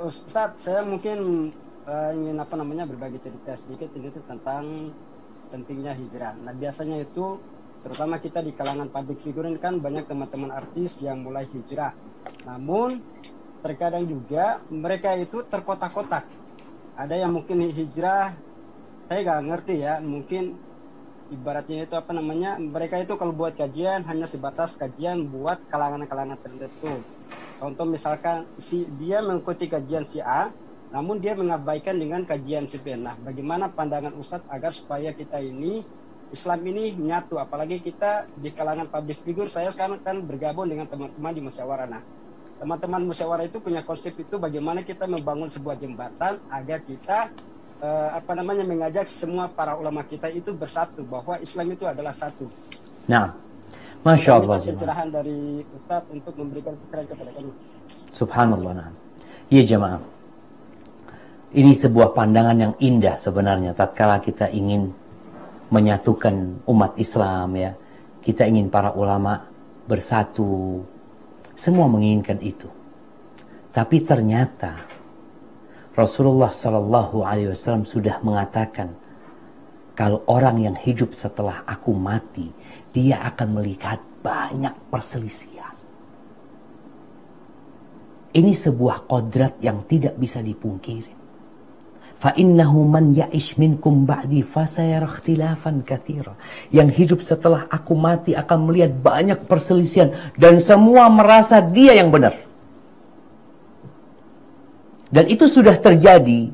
Ustadz, saya mungkin ingin berbagi cerita sedikit ini tuh tentang pentingnya hijrah. Nah, biasanya itu terutama kita di kalangan public figure ini kan banyak teman-teman artis yang mulai hijrah. Namun terkadang juga mereka itu terkotak-kotak. Ada yang mungkin hijrah, saya nggak ngerti ya, mungkin ibaratnya itu mereka itu kalau buat kajian hanya sebatas kajian buat kalangan-kalangan tertentu. Contoh misalkan dia mengikuti kajian si A, namun dia mengabaikan dengan kajian si B. Nah, bagaimana pandangan Ustadz agar supaya kita ini Islam ini nyatu, apalagi kita di kalangan public figure. Saya sekarang kan bergabung dengan teman-teman di musyawarah. Nah, teman-teman musyawarah itu punya konsep itu bagaimana kita membangun sebuah jembatan agar kita mengajak semua para ulama kita itu bersatu, bahwa Islam itu adalah satu. Nah, Masya Allah. Pencerahan dari Ustadz untuk memberikan pencerahan kepada kami. Subhanallah. Nah. Ya jemaah, ini sebuah pandangan yang indah sebenarnya. Tatkala kita ingin menyatukan umat Islam, ya, kita ingin para ulama bersatu, semua menginginkan itu. Tapi ternyata Rasulullah Sallallahu Alaihi Wasallam sudah mengatakan, kalau orang yang hidup setelah aku mati, dia akan melihat banyak perselisihan. Ini sebuah kodrat yang tidak bisa dipungkiri. فَإِنَّهُ مَنْ يَعِشْ مِنْكُمْ بَعْدِي فَسَيَرَى اخْتِلَافًا كَثِيرًا. Yang hidup setelah aku mati akan melihat banyak perselisihan, dan semua merasa dia yang benar. Dan itu sudah terjadi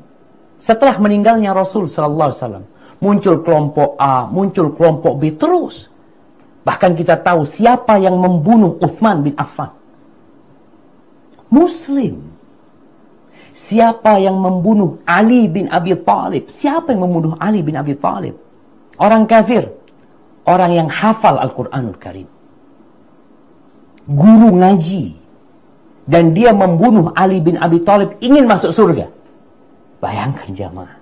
setelah meninggalnya Rasul Sallallahu Alaihi Wasallam. Muncul kelompok A, muncul kelompok B, terus. Bahkan kita tahu siapa yang membunuh Uthman bin Affan. Muslim. Siapa yang membunuh Ali bin Abi Thalib? Siapa yang membunuh Ali bin Abi Thalib? Orang kafir. Orang yang hafal Al-Quranul Karim. Guru ngaji. Dan dia membunuh Ali bin Abi Thalib, ingin masuk surga. Bayangkan jamaah.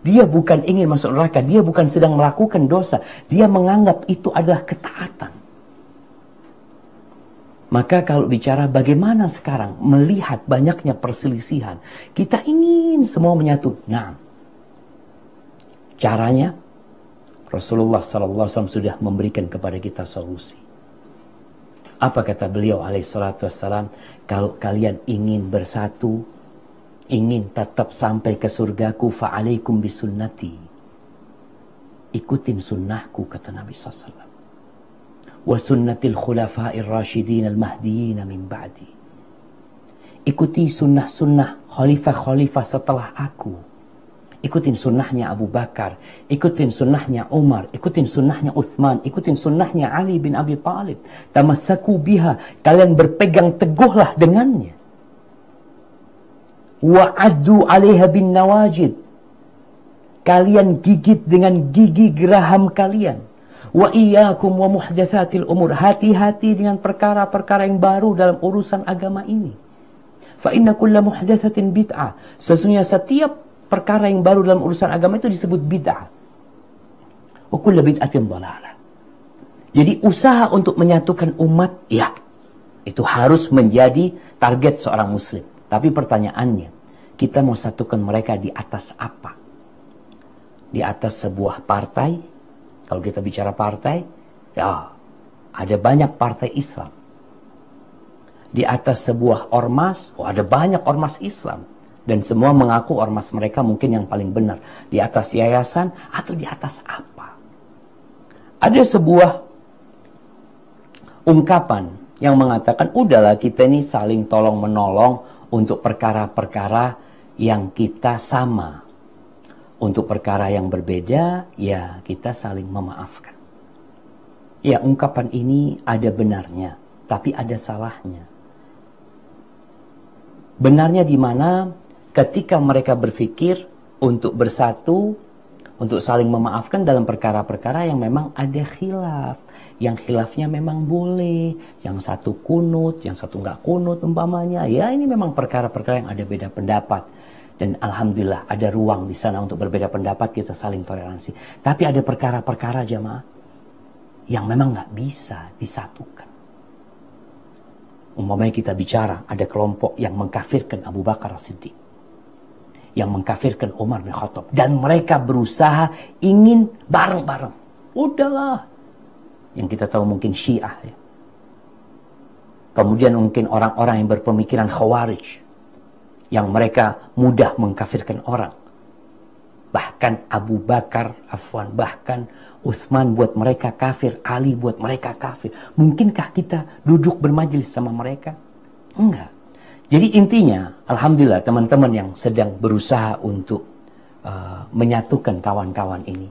Dia bukan ingin masuk neraka, dia bukan sedang melakukan dosa. Dia menganggap itu adalah ketaatan. Maka kalau bicara bagaimana sekarang melihat banyaknya perselisihan, kita ingin semua menyatu. Nah, caranya Rasulullah SAW sudah memberikan kepada kita solusi. Apa kata beliau alaihissalatu wassalam? Kalau kalian ingin bersatu, ingin tetap sampai ke surgaku, fa'alaikum bisunnati. Ikutin sunnahku, kata Nabi SAW. Wa sunnatil khulafa'ir rasyidin al-mahdiyin min ba'di. Ikuti sunnah-sunnah khalifah-khalifah setelah aku. Ikutin sunnahnya Abu Bakar, ikutin sunnahnya Umar, ikutin sunnahnya Uthman, ikutin sunnahnya Ali bin Abi Thalib. Tamassaku biha, kalian berpegang teguhlah dengannya. Wa'addu 'alaiha bin nawajid, kalian gigit dengan gigi geraham kalian. Wa iyyakum wa muhdatsatil umur, hati-hati dengan perkara-perkara yang baru dalam urusan agama ini. Fa inna kulla muhdatsatin bid'ah, sesungguhnya setiap perkara yang baru dalam urusan agama itu disebut bid'ah. Wa kullu bid'atin dhalalah. Jadi usaha untuk menyatukan umat, ya, itu harus menjadi target seorang muslim. Tapi pertanyaannya, kita mau satukan mereka di atas apa? Di atas sebuah partai? Kalau kita bicara partai, ya, ada banyak partai Islam. Di atas sebuah ormas, ada banyak ormas Islam. Dan semua mengaku ormas mereka mungkin yang paling benar. Di atas yayasan atau di atas apa? Ada sebuah ungkapan yang mengatakan, udahlah kita ini saling tolong-menolong untuk perkara-perkara yang kita sama. Untuk perkara yang berbeda, ya kita saling memaafkan. Ya, ungkapan ini ada benarnya, tapi ada salahnya. Benarnya di mana? Ketika mereka berpikir untuk bersatu, untuk saling memaafkan dalam perkara-perkara yang memang ada khilaf. Yang khilafnya memang boleh. Yang satu kunut, yang satu nggak kunut umpamanya. Ya, ini memang perkara-perkara yang ada beda pendapat. Dan alhamdulillah ada ruang di sana untuk berbeda pendapat, kita saling toleransi. Tapi ada perkara-perkara jamaah yang memang nggak bisa disatukan. Umpamanya kita bicara, ada kelompok yang mengkafirkan Abu Bakar As-Siddiq, yang mengkafirkan Umar bin Khattab, dan mereka berusaha ingin bareng-bareng. Udahlah. Yang kita tahu mungkin Syiah ya. Kemudian mungkin orang-orang yang berpemikiran Khawarij, yang mereka mudah mengkafirkan orang. Bahkan Abu Bakar, bahkan Utsman buat mereka kafir, Ali buat mereka kafir. Mungkinkah kita duduk bermajelis sama mereka? Enggak. Jadi intinya, alhamdulillah teman-teman yang sedang berusaha untuk menyatukan kawan-kawan ini.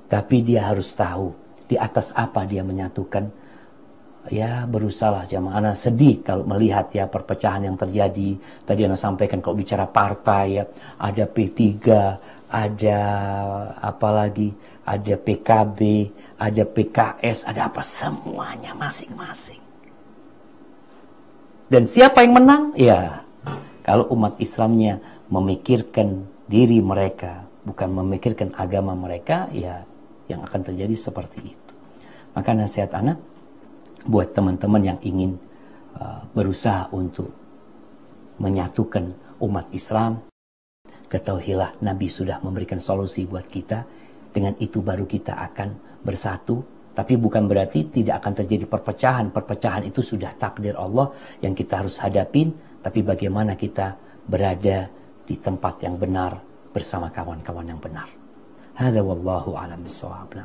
Tapi dia harus tahu di atas apa dia menyatukan. Ya berusaha jamaah. Ana sedih kalau melihat ya perpecahan yang terjadi. Tadi Ana sampaikan kalau bicara partai ya, ada P3, ada apa lagi, ada PKB, ada PKS, ada apa, semuanya masing-masing. Dan siapa yang menang? Ya, kalau umat Islamnya memikirkan diri mereka, bukan memikirkan agama mereka, ya yang akan terjadi seperti itu. Maka nasihat anak buat teman-teman yang ingin berusaha untuk menyatukan umat Islam, ketahuilah Nabi sudah memberikan solusi buat kita. Dengan itu baru kita akan bersatu. Tapi bukan berarti tidak akan terjadi perpecahan. Perpecahan itu sudah takdir Allah yang kita harus hadapin. Tapi bagaimana kita berada di tempat yang benar bersama kawan-kawan yang benar. Hadza wallahu a'lam bissawab.